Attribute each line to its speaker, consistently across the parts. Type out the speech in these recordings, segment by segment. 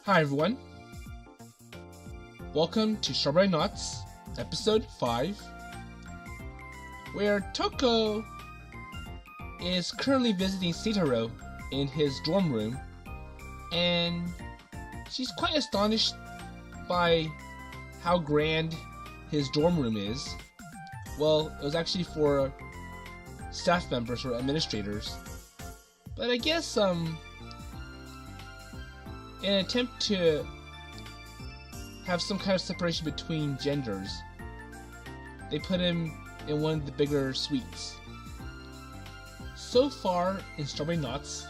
Speaker 1: Hi everyone, welcome to Strawberry Nauts, episode 5, where Toko is currently visiting Seitarou in his dorm room, and she's quite astonished by how grand his dorm room is. Well, it was actually for staff members or administrators, but I guess in an attempt to have some kind of separation between genders, they put him in one of the bigger suites. So far in Strawberry Nauts,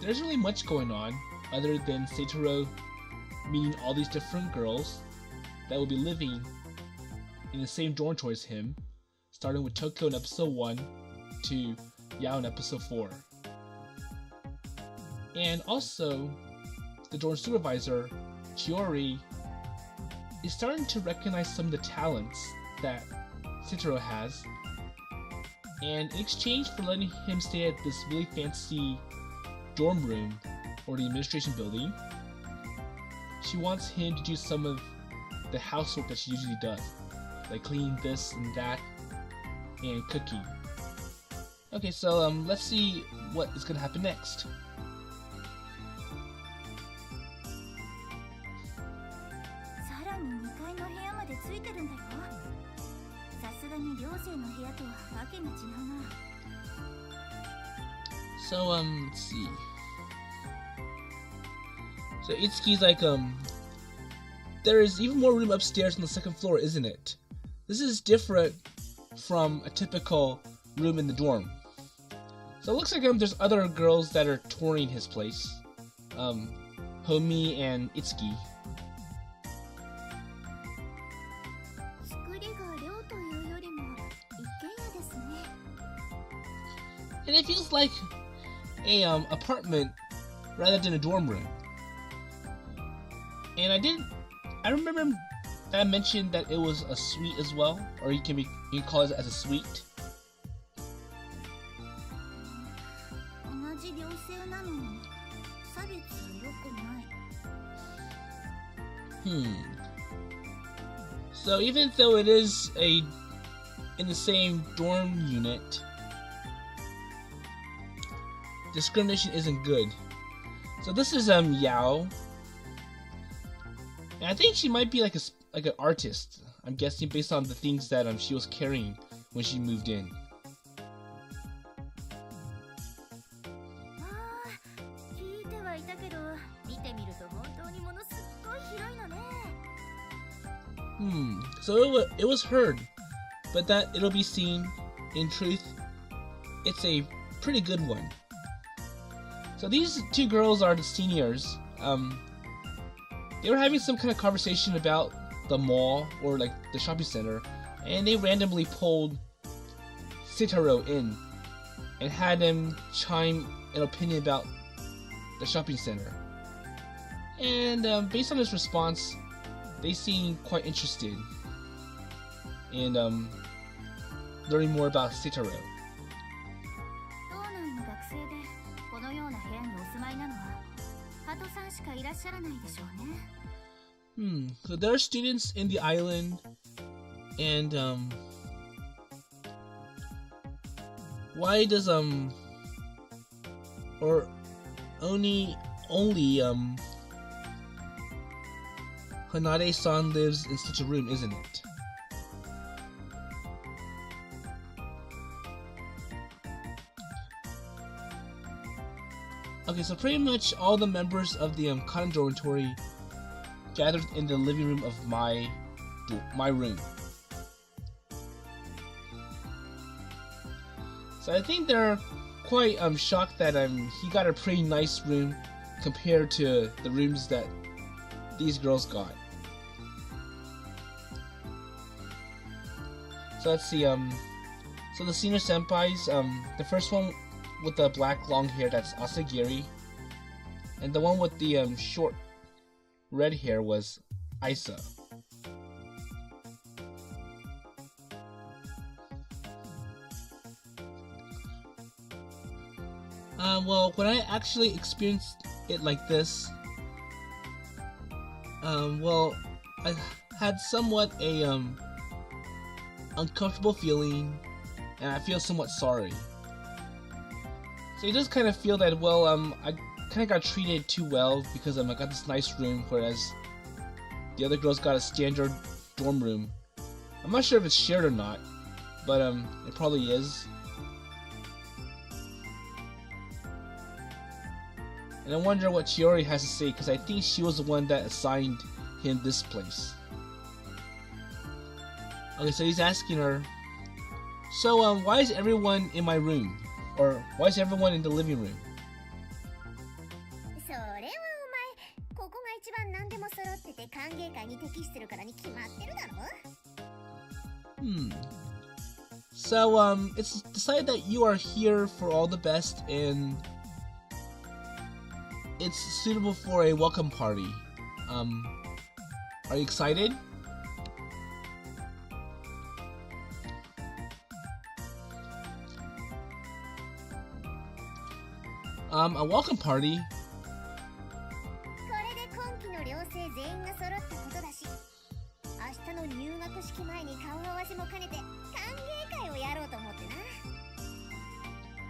Speaker 1: there isn't really much going on other than Seitarou meeting all these different girls that will be living in the same dormitory as him, starting with Toko in episode 1 to Yao in episode 4. And also, the dorm supervisor, Chiyori, is starting to recognize some of the talents that Seitarou has, and in exchange for letting him stay at this really fancy dorm room, or the administration building, she wants him to do some of the housework that she usually does, like cleaning this and that, and cooking. Okay, so let's see what is going to happen next.
Speaker 2: さすがに寮生の部屋とはわけが違うな。
Speaker 1: So let's see. So Itsuki's like there is even more room upstairs on the second floor, isn't it? This is different from a typical room in the dorm. So it looks like there's other girls that are touring his place. Homi and Itsuki. And it feels like a apartment rather than a dorm room. And I remember that I mentioned that it was a suite as well, or you can call it as a suite. So even though it is in the same dorm unit, discrimination isn't good. So this is Yao, and I think she might be like an artist. I'm guessing based on the things that she was carrying when she moved in. So it was heard, but that it'll be seen. In truth, it's a pretty good one. So these two girls are the seniors. They were having some kind of conversation about the mall or like the shopping center, and they randomly pulled Seitarou in and had him chime an opinion about the shopping center. And based on his response, they seemed quite interested in learning more about Seitarou. So there are students in the island, and why does or only Hanade-san lives in such a room, isn't it? Okay, so pretty much all the members of the Kanan dormitory gathered in the living room of my room. So I think they're quite shocked that he got a pretty nice room compared to the rooms that these girls got. So let's see, so the senior senpais, the first one with the black long hair, that's Asagiri, and the one with the short red hair was Aisa. Well, when I actually experienced it like this, Well, I had somewhat a uncomfortable feeling, and I feel somewhat sorry. So he does kind of feel that, well, I kind of got treated too well because I got this nice room, whereas the other girls got a standard dorm room. I'm not sure if it's shared or not, but it probably is. And I wonder what Chiyori has to say, because I think she was the one that assigned him this place. Okay, so he's asking her, so why is everyone in my room? Or why is everyone in the living room? So it's decided that you are here for all the best, and it's suitable for a welcome party. Are you excited? A welcome party?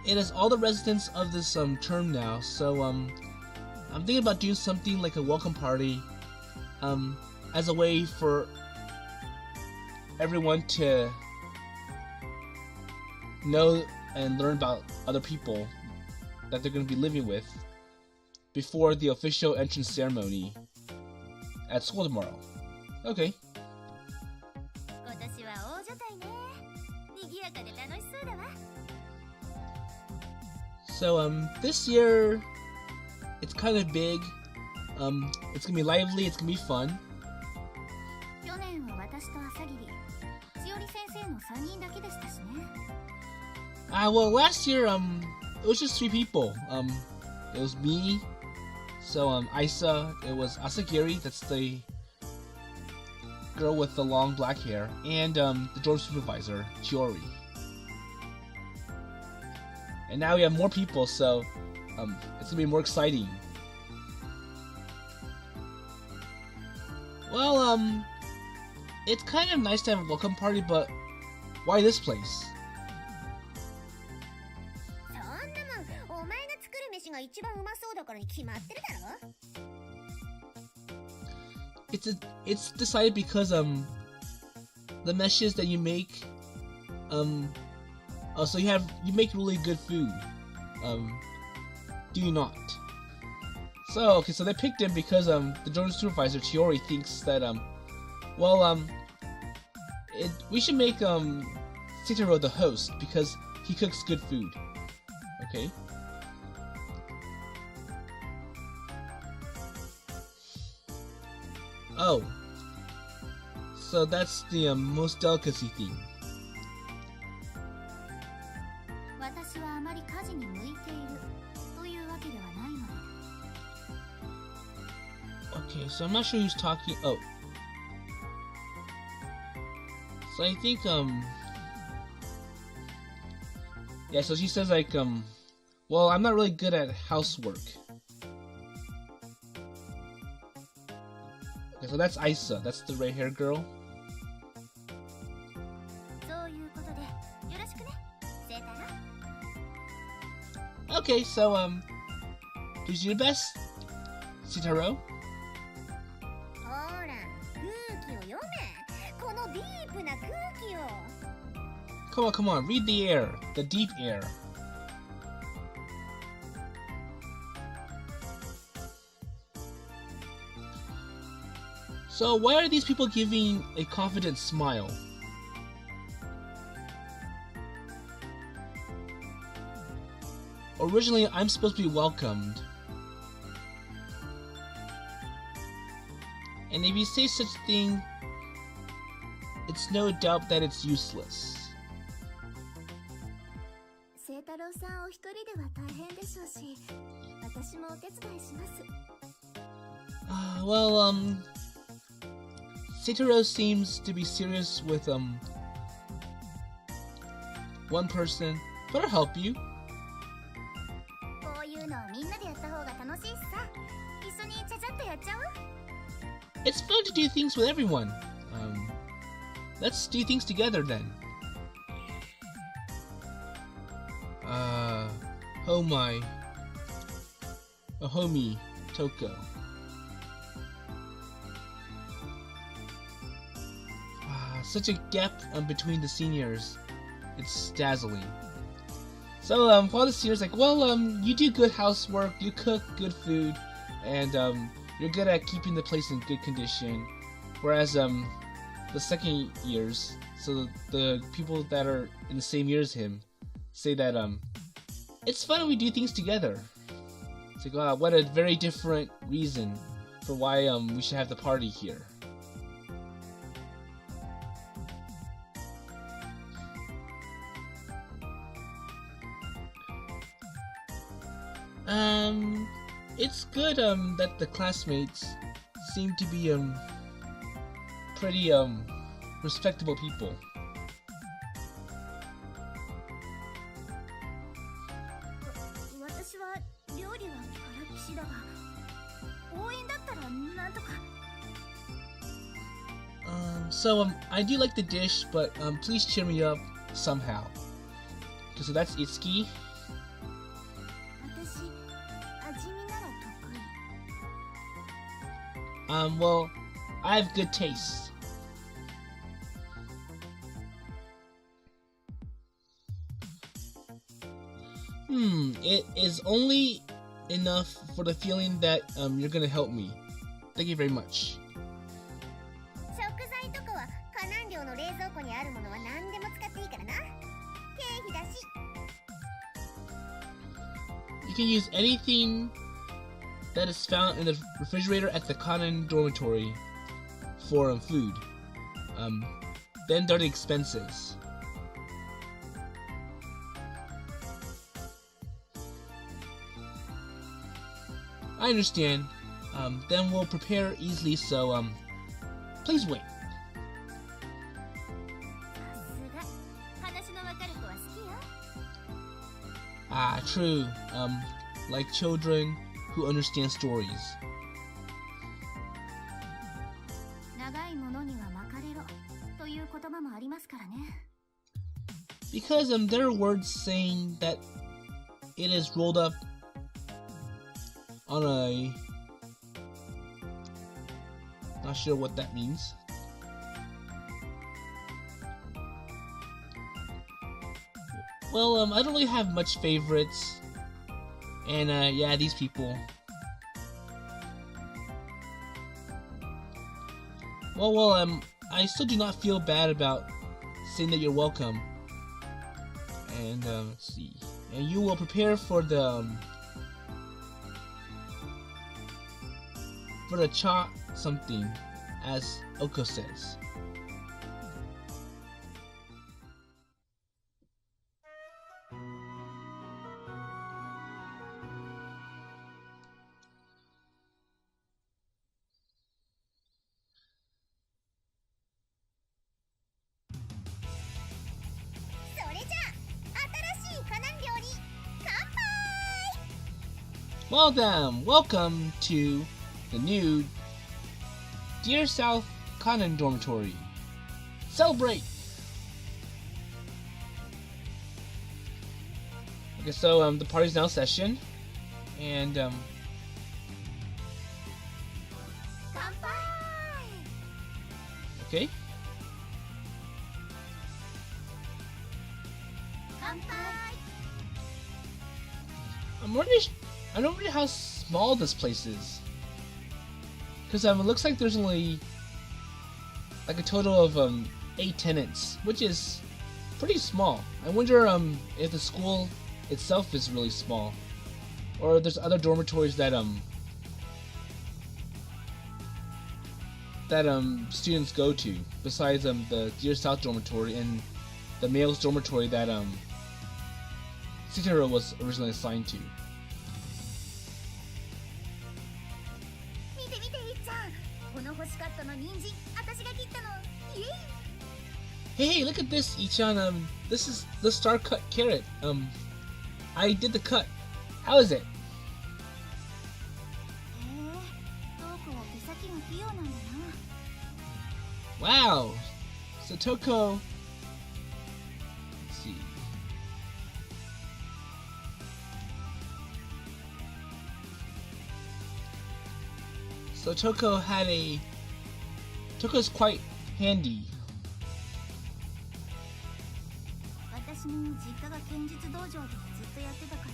Speaker 1: It is all the residents of this term now, so I'm thinking about doing something like a welcome party, as a way for everyone to know and learn about other people that they're going to be living with before the official entrance ceremony at school tomorrow. Okay. So this year it's kind of big. It's gonna be lively, it's gonna be fun. Well, last year it was just 3 people. It was me, so Aisa, it was Asagiri, that's the girl with the long black hair, and the dorm supervisor, Chiyori. And now we have more people, so it's gonna be more exciting. Well, it's kind of nice to have a welcome party, but why this place? It's decided because the meshes that you make, so you make really good food, do you not? So okay, so they picked him because the dorm supervisor Chiyori thinks that we should make Seitarou the host because he cooks good food. Okay. Oh, so that's the most delicacy thing. Okay, so I'm not sure who's talking. Oh, so I think yeah. So she says like well, I'm not really good at housework. Okay, so that's Aisa. That's the red hair girl. Okay, so please do your best, Seitarou. Come on, read the air, the deep air. So why are these people giving a confident smile? Originally, I'm supposed to be welcomed. And if you say such a thing, it's no doubt that it's useless. Well, Seitarou seems to be serious with one person, but I'll help you. It's fun to do things with everyone. Let's do things together then. Oh my. Homie, Toko. Such a gap between the seniors. It's dazzling. So while the seniors like, well, you do good housework, you cook good food, and you're good at keeping the place in good condition. Whereas the second years, so the people that are in the same year as him, say that it's fun when we do things together. It's like, wow, what a very different reason for why we should have the party here. It's good that the classmates seem to be pretty respectable people. So I do like the dish, but please cheer me up somehow. Okay, so that's Itsuki. Well, I have good taste. It is only enough for the feeling that you're gonna help me. Thank you very much. You can use anything that is found in the refrigerator at the Kanan dormitory for food. Then there are the expenses. I understand. Then we'll prepare easily, so please wait. True. Like children who understand stories. Because there are words saying that it is rolled up on a... Not sure what that means. Well, I don't really have much favorites. And yeah, these people. Well, I still do not feel bad about saying that you're welcome. And let's see. And you will prepare for the cha something, as Oko says. Well then, welcome to the new Dear South Kanan dormitory. Celebrate! Okay, so the party's now in session, and okay. I don't know how small this place is. Because it looks like there's only like a total of 8 tenants, which is pretty small. I wonder if the school itself is really small, or there's other dormitories that students go to besides the Dear South dormitory and the males dormitory that Seitarou was originally assigned to. Hey, look at this, Ichan. This is the star cut carrot. I did the cut. How is it? Wow! Satoko... Let's see. So Toko's quite handy.
Speaker 2: 私の実家が剣術道場でずっとやってたから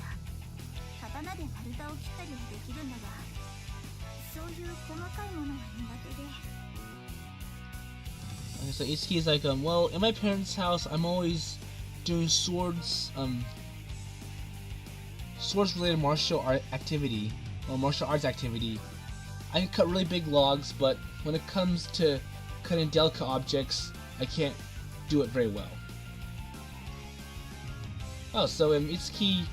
Speaker 2: 刀で丸太を切ったりはできるんだがそういう細かいものは苦手で
Speaker 1: Okay, so Itsuki is like, well, in my parents' house, I'm always doing swords related martial arts activity. I can cut really big logs, but when it comes to cutting delicate objects, I can't do it very well. Oh, so Itsuki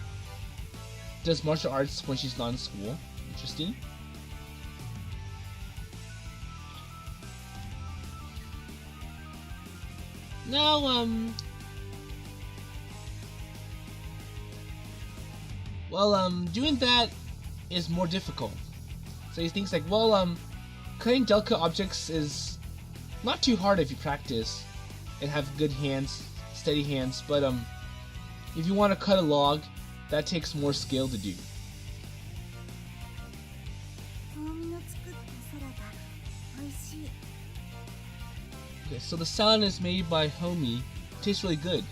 Speaker 1: does martial arts when she's not in school. Interesting. Now, doing that is more difficult. So he thinks like, well, cutting delicate objects is not too hard if you practice and have good hands, steady hands, but if you want to cut a log, that takes more skill to do. Okay, so the salad is made by Homie. It tastes really good.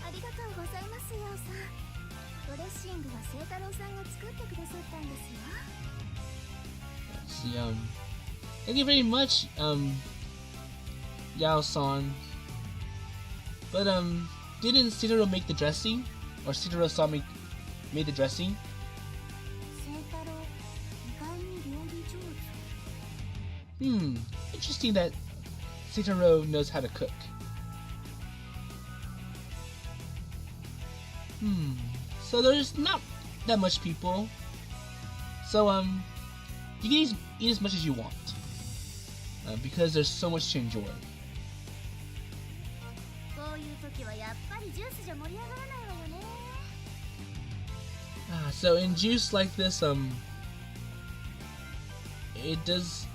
Speaker 2: ありがとうございます、ヤオさん。ドレッシングは聖太郎さんが作ってくださったんですよ。
Speaker 1: Let's see, thank you very much, Yao-san. But didn't Seitarou make the dressing? Or Seitarou-san made the dressing?
Speaker 2: 聖太郎、意外に料理上手。
Speaker 1: Interesting that Seitarou knows how to cook. So there's not that much people. So you can eat as much as you want. Because there's so much to enjoy.
Speaker 2: こういう時はやっぱりジュースじゃ盛り上がらないわよね。
Speaker 1: So in juice like this, it does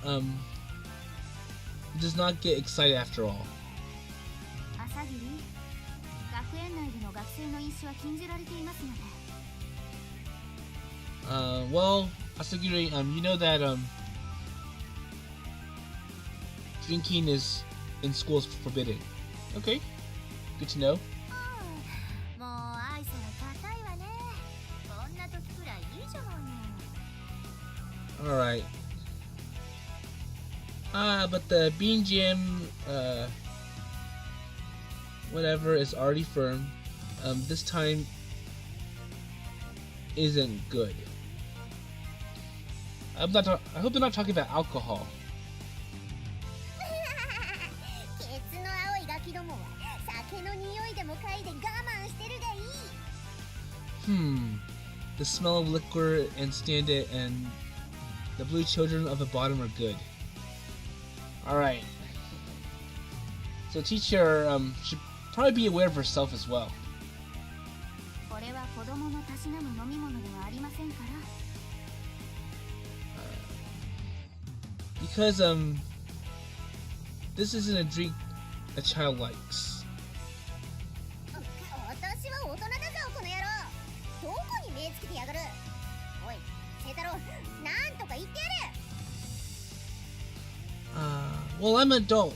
Speaker 1: not get excited after all.
Speaker 2: 朝霧、学園内での学生の飲酒は禁じられていますので。
Speaker 1: Well, Asagiri, you know that drinking is in school is forbidden. Okay, good to know.
Speaker 2: もうアイサは硬いわね。こんな時くらいいいじゃないの。
Speaker 1: Alright. But the bean jam, whatever, is already firm. This time isn't good. I hope they're not talking about alcohol.
Speaker 2: ケツの青いガキどもは酒の匂いでも嗅いで我慢してるがいい。
Speaker 1: The smell of liquor and stand it, and the blue children of the bottom are good. Alright. So teacher should probably be aware of herself as well.
Speaker 2: これは子供のたしなむ飲み物ではありませんから。
Speaker 1: Because this isn't a drink a child likes.
Speaker 2: 私は大人だぞこの野郎。どこに目つけてやがる。おい、聖太郎、なんとか言ってやれ。
Speaker 1: Well, I'm an adult.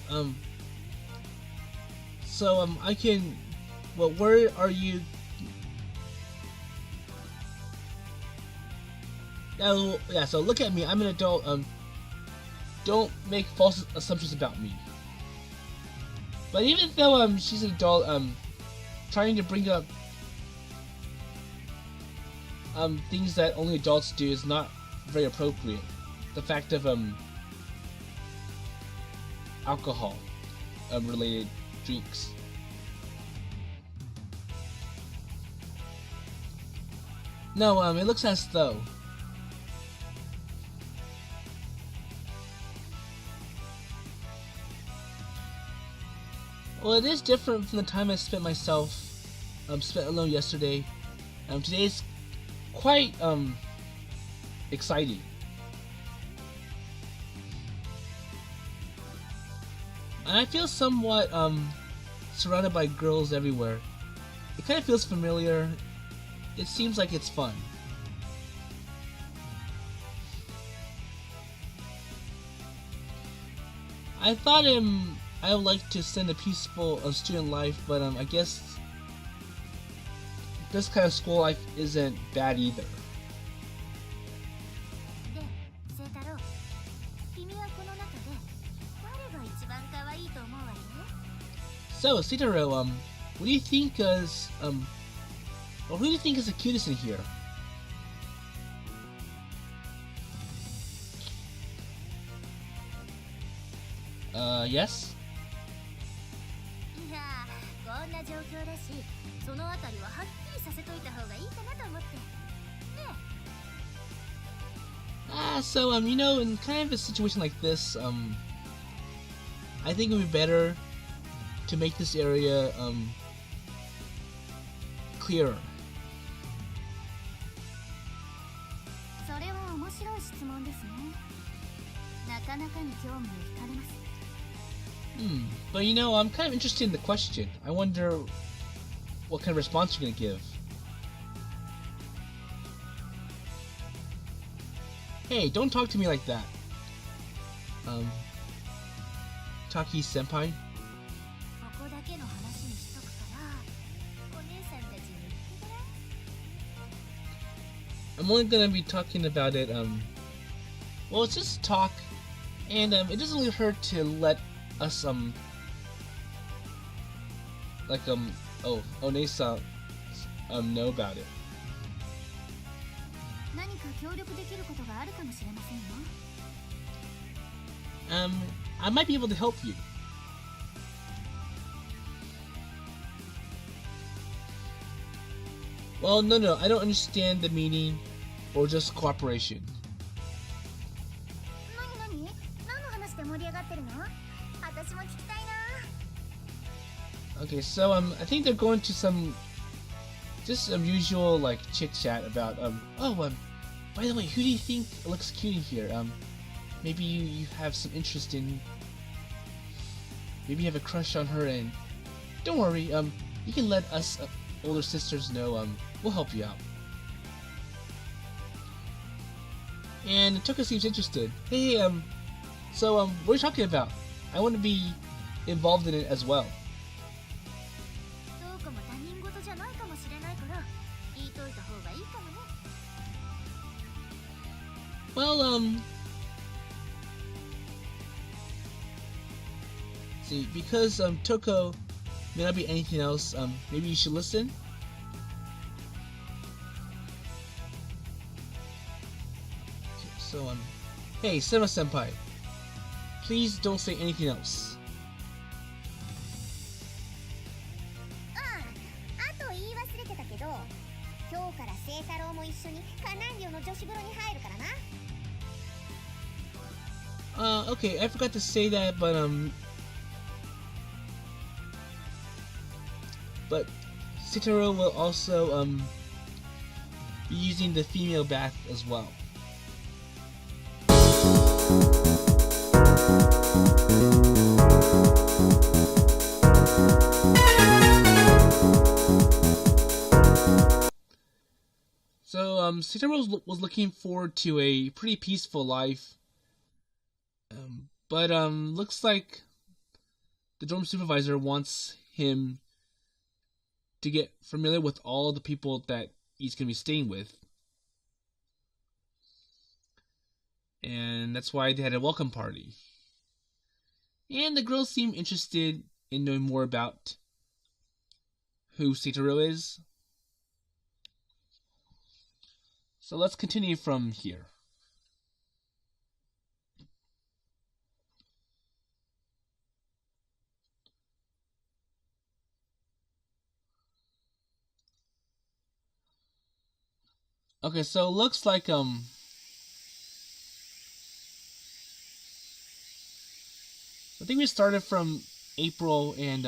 Speaker 1: So I can. Well, where are you? Yeah. So look at me. I'm an adult. Don't make false assumptions about me. But even though she's an adult, trying to bring up things that only adults do is not very appropriate. The fact of alcohol related drinks. No, it looks as though well, it is different from the time I spent spent alone yesterday. Today's quite exciting. And I feel somewhat surrounded by girls everywhere. It kind of feels familiar. It seems like it's fun. I thought I would like to send a peaceful student life, but I guess this kind of school life isn't bad either. So, Seitarou, what do you think is, or who do you think is the cutest in here? Yes?
Speaker 2: いやー、こんな状況だし、そのあたりははっきりさせといた方がいいかなと思って。ね。
Speaker 1: So, you know, in kind of a situation like this, I think it would be better to make this area, clearer.
Speaker 2: それは面白い質問ですね。なかなかに興味を惹かれます。
Speaker 1: But you know, I'm kind of interested in the question. I wonder what kind of response you're gonna give. Hey, don't talk to me like that. Taki senpai?
Speaker 2: ここだけの話にしとくから、お姉さんたちに言ってごらん。
Speaker 1: I'm only gonna be talking about it, well, it's just talk, and, it doesn't really hurt to let us, like, Onesa, know about it.
Speaker 2: 何か協力できることがあるかもしれませんよ。
Speaker 1: I might be able to help you. Well, no, I don't understand the meaning, or just cooperation.
Speaker 2: 何の話で盛り上がってるの？私も聞きたいな。
Speaker 1: Okay, so, I think they're going to some, just some usual, like, chit-chat about, by the way, who do you think looks cute in here? Maybe you have some interest in, maybe you have a crush on her, and don't worry, you can let us older sisters know, we'll help you out. And Toka seems interested. Hey, so, what are you talking about? I want to be involved in it as well.
Speaker 2: どうかも他人事じゃないかもしれないから、言いといた方がいいかもね。
Speaker 1: Well, see, because, Toko may not be anything else, maybe you should listen? Okay, so, hey, Sema-senpai, please don't say anything else.
Speaker 2: あと言い忘れてたけど、今日から聖太郎も一緒にカナン寮の女子風呂に入るからな。
Speaker 1: Okay, I forgot to say that, but Seitarou will also, be using the female bath as well. So, Seitarou was looking forward to a pretty peaceful life, but looks like the dorm supervisor wants him to get familiar with all the people that he's going to be staying with. And that's why they had a welcome party. And the girls seem interested in knowing more about who Seitarou is. So let's continue from here. Okay, so it looks like, I think we started from April, and,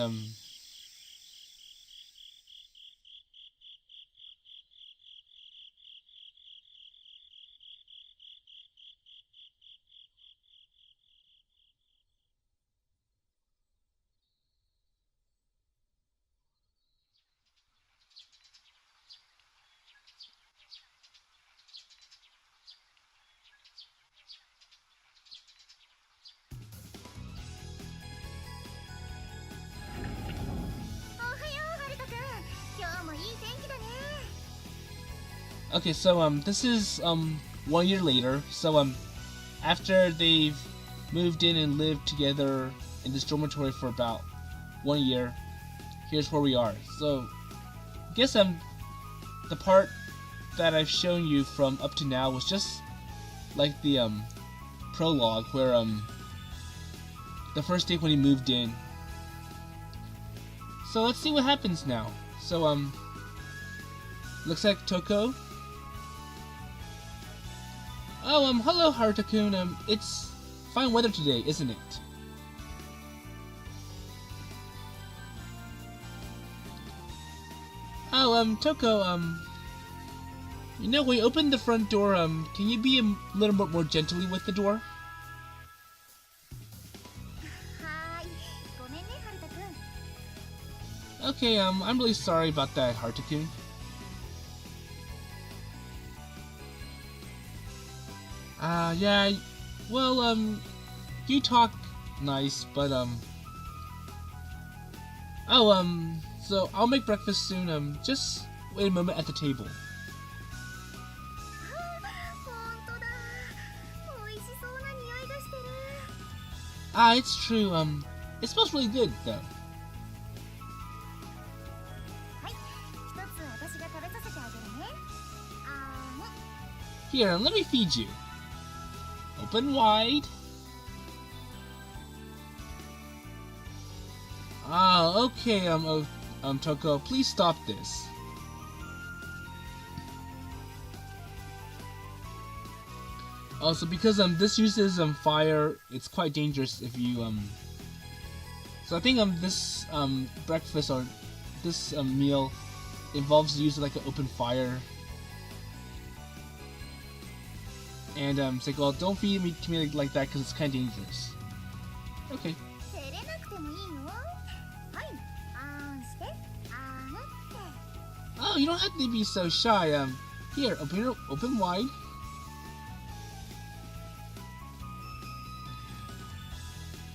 Speaker 1: Okay, so this is 1 year later. So after they've moved in and lived together in this dormitory for about 1 year, here's where we are. So I guess the part that I've shown you from up to now was just like the prologue, where the first day when he moved in. So let's see what happens now. So looks like Toko. Oh, hello Haruta-kun. It's fine weather today, isn't it? Oh, Toko, you know, when you open the front door, can you be a little bit more gently with the door? Okay, I'm really sorry about that, Haruta-kun. Yeah, well, you talk nice, but, oh, so I'll make breakfast soon, just wait a moment at the table. It's true, it smells really good, though. Here, let me feed you. Open wide. Okay, Toko, please stop this. Also, because this uses fire, it's quite dangerous if you So I think this breakfast or this meal involves the use of like an open fire. And it's like, well, don't feed me to me like that because it's kind of dangerous. Okay. Oh, you don't have to be so shy. Here, open wide.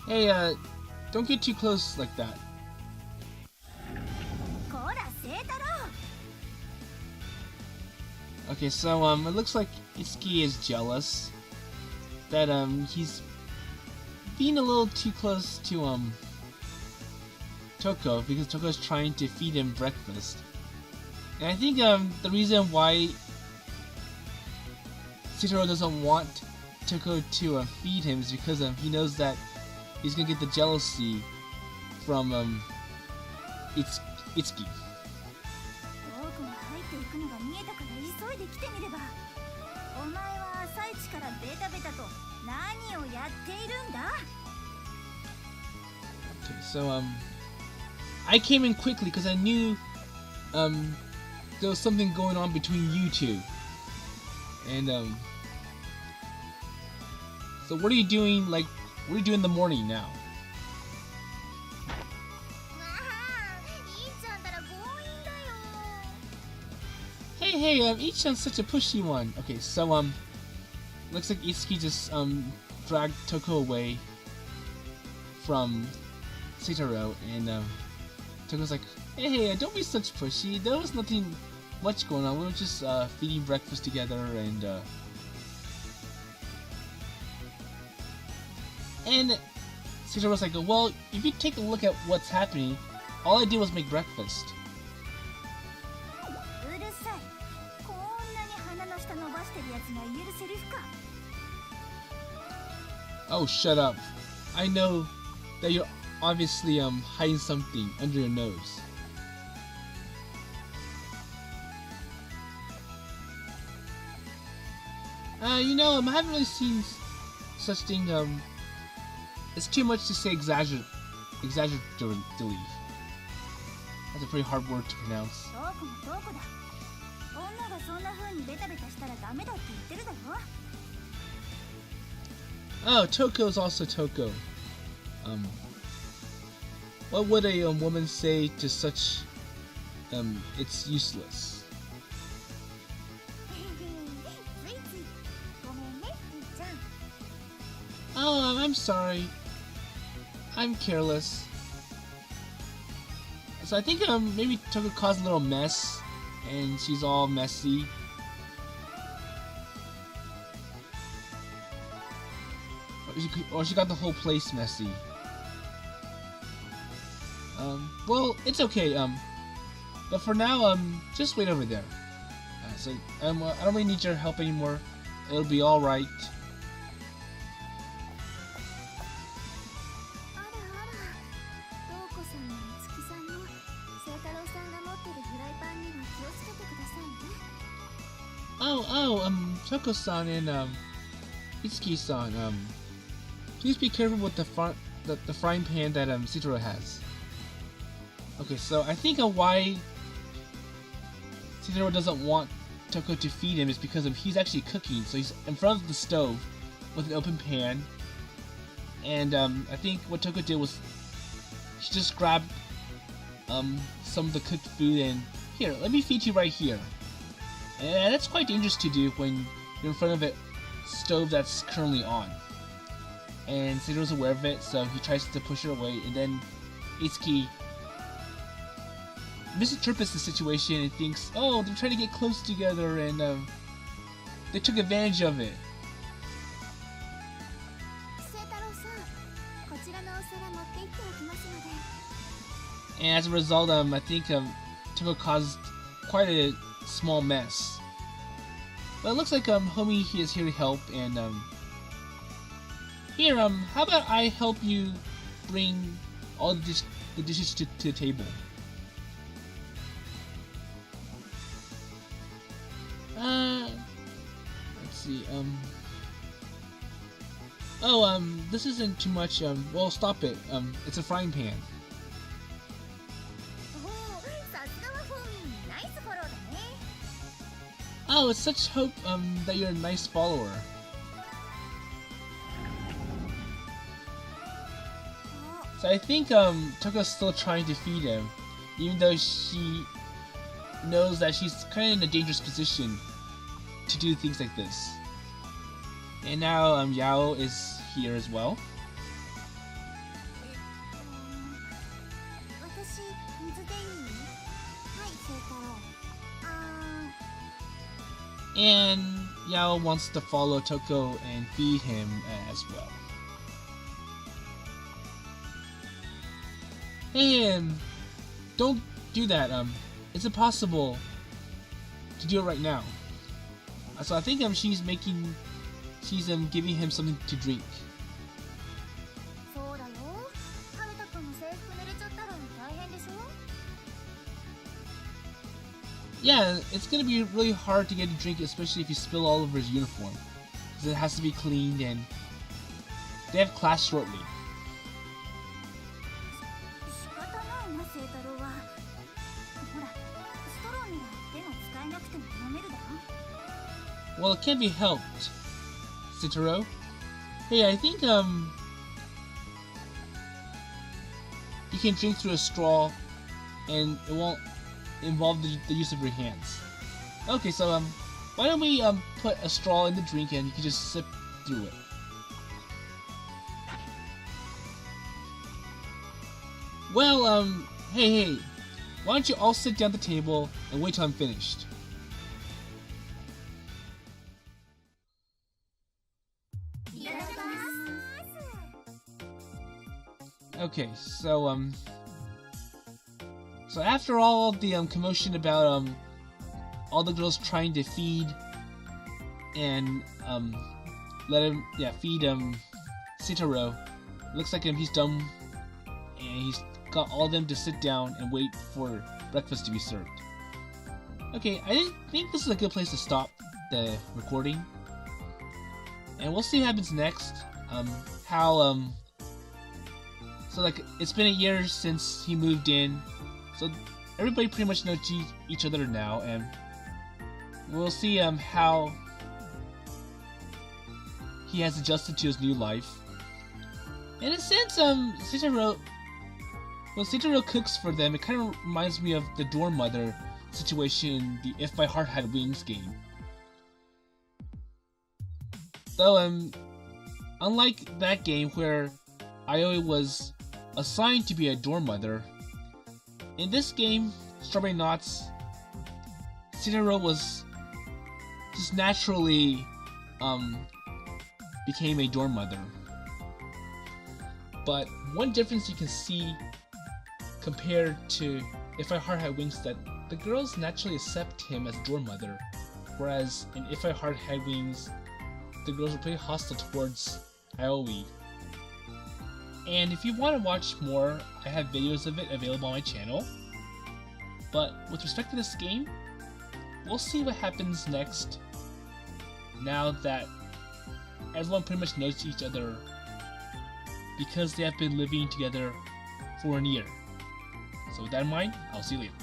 Speaker 1: Hey, don't get too close like that. Okay, so it looks like Itsuki is jealous that he's being a little too close to Toko, because Toko's trying to feed him breakfast. And I think the reason why Seitarou doesn't want Toko to feed him is because he knows that he's gonna get the jealousy from Itsuki. Okay, so I came in quickly because I knew there was something going on between you two. And so what are you doing, like, what are you doing in the morning now? Hey, Ichan's such a pushy one. Okay, so looks like Itsuki just dragged Toko away from Seitarou, and Toko's like, hey, don't be such pushy. There was nothing much going on. We were just feeding breakfast together, and Seitarou like, well, if you take a look at what's happening, all I did was make breakfast. Oh, shut up. I know that you're obviously hiding something under your nose. You know, I haven't really seen such thing. It's too much to say exaggerate. That's a pretty hard word to pronounce. Oh, Toko is also Toko. What would a woman say to such? It's useless. Oh, I'm sorry. I'm careless. So I think maybe Toko caused a little mess, and she's all messy. or she got the whole place messy. Well, it's okay. But for now, just wait over there. So I don't really need your help anymore. It'll be all right.
Speaker 2: あらあら、瞳子さんも美月さんも清太郎さんが持ってるフライパンには気をつけてくださいね。
Speaker 1: Choco-san and Itsuki-san, please be careful with the frying pan that Seitarou has. Okay, so I think why Seitarou doesn't want Toko to feed him is because he's actually cooking, so he's in front of the stove with an open pan. And I think what Toko did was she just grabbed some of the cooked food and here, let me feed you right here. And that's quite dangerous to do when you're in front of a stove that's currently on. And Seitarou's aware of it, so he tries to push her away, and then Itsuki misinterprets the situation and thinks, oh, they're trying to get close together, and they took advantage of it.
Speaker 2: 清太郎さん、こちらのお皿持って行っておきますので。
Speaker 1: And as a result, I think Toko caused quite a small mess. But it looks like homie he is here to help, and here how about I help you bring all the dishes to the table. Let's see, this isn't too much, well, stop it, it's a frying pan.
Speaker 2: おお、さすがはフォーミー、ナイスフォローだね。
Speaker 1: Oh, it's such hope, that you're a nice follower. So I think, Toko's still trying to feed him, even though she knows that she's kind of in a dangerous position to do things like this. And now, Yao is here as well.
Speaker 2: 私、水でいい？はい、清太郎。
Speaker 1: And Yao wants to follow Toko and feed him as well. Hey, don't do that. It's impossible to do it right now. So I think she's giving him something to drink.
Speaker 2: そうだよ。ハルタ君の制服濡れちゃったら大変でしょ？
Speaker 1: Yeah, it's gonna be really hard to get a drink, especially if you spill all over his uniform, because it has to be cleaned, and they have class shortly.
Speaker 2: 仕方ないな、清太郎は。ほら、ストローには手が使えなくても飲めるだろ。
Speaker 1: Well, it can't be helped, Seitarou. Hey, I think you can drink through a straw, and it won't involve the use of your hands. Okay, so why don't we put a straw in the drink and you can just sip through it. Well, hey, why don't you all sit down at the table and wait till I'm finished? Okay, so after all the commotion about all the girls trying to feed and feed Seitarou, looks like he's done, and he's got all of them to sit down and wait for breakfast to be served. Okay, I think this is a good place to stop the recording, and we'll see what happens next. So like it's been a year since he moved in, so everybody pretty much knows each other now, and we'll see how he has adjusted to his new life. In a sense, Seitarou, when Seitarou cooks for them, it kind of reminds me of the dorm mother situation in the If My Heart Had Wings game. Though, unlike that game where Aoi was assigned to be a dorm mother, in this game, Strawberry Nauts, Seitarou was just naturally became a dorm mother. But one difference you can see compared to If I Heart Had Wings, that the girls naturally accept him as Dorm Mother, whereas in If I Heart Had Wings, the girls are pretty hostile towards Aoi. And if you want to watch more, I have videos of it available on my channel. But with respect to this game, we'll see what happens next now that everyone pretty much knows each other because they have been living together for a year. So with that in mind, I'll see you later.